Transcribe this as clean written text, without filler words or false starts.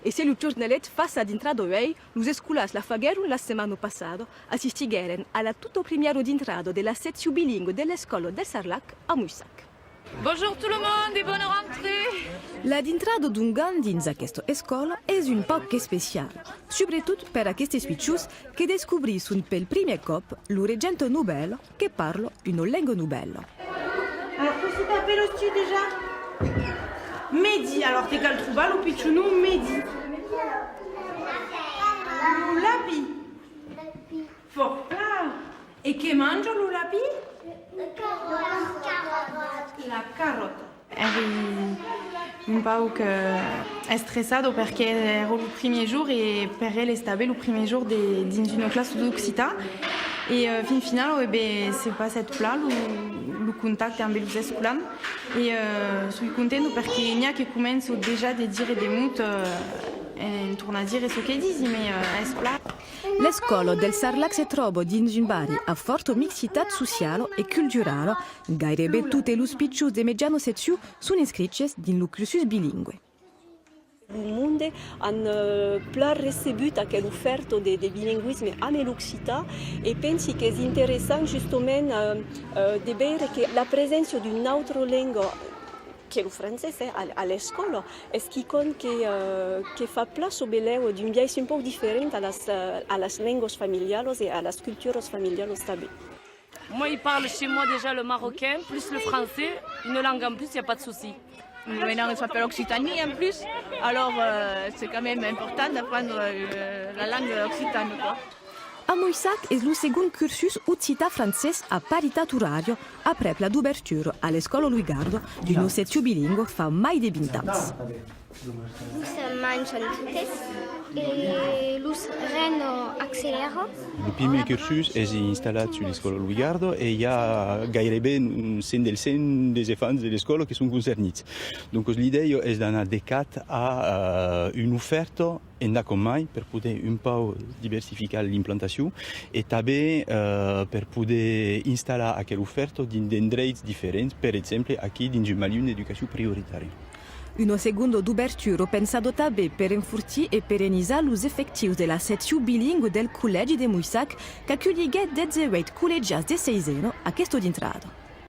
e se il giornalet fa d'intrado ei, los escolas la fagheron la settimana passata, assistigeren alla tutto premiero d'intrado della sezione bilingue dell'Escola del Sarlac a Muissac. Bonjour tout le monde et bonne rentrée. La d'intrado d'un gan dins aquesta escola és un poc especial, sobretot per aquestes pitjus que descobrisson pel primer cop l'oregento nouvelle que parla una lengua nouvelle. Alors, comment tu t'appelles aussi déjà? Mehdi. Alors, t'es quel troubal ou pitchounou Mehdi? L'ulapi. Forclà. Et che mangia l'ulapi? La carota. Eri un pauc estressado perché ero il primo giorno e per lei stava il primo giorno dins una classe d'Occità e fin finale c'est pas cette plat le contact amb els escolans e sono contento perché n'hi che comenzo già a dire des mots e torna a dire ce che dici, ma è plat. L'escola del Sarlac si trova dins un barri a forte mixità sociale e culturale. Gairebé tutte le pitjus de mediano sezione sono iscritte dins lo cursus bilingue. Il mondo ha pla recebut l'offerta del bilinguisme a l'Occità e penso che è interessante giustamente di vedere che la presenza di un'altra lingua che è il francese all'escola è qualcosa che fa place au beleu d'un biais un po' differente alle lingue familiari e alle culture familiari stabili. Moi, il parle chez moi déjà le marocain, plus le français, une langue en plus, il n'y a pas de souci. Maintenant, il s'appelle Occitanie en plus, alors c'est quand même important d'apprendre la langue occitane, quoi. A Muissac és el segon cursus occità francès a paritat orario après la d'ouverture a l'escola Louis Gardo d'una sezione bilingue fa mai de 20 anys. Lus mangiano totes e lus reno accelero. Le primer cursus est installé sur l'école Louis Gardo et il y a gairebé un 100% des enfants de l'école qui sont concernés. Donc l'idée est d'aller décat à une offerte en mai per poter un po' diversificar l'implantació e també per poder instal·lar aquesta oferta dins d'endreits diferents, per exemple aquí dins un milieu d'educació prioritària. Una seconda d'ouverture pensata també per enfortir e perennizzar els efectius de la sezione bilingue del Col·legi de Muissac que acolligué 18 col·legiats de 6 anys a questo d'intrada.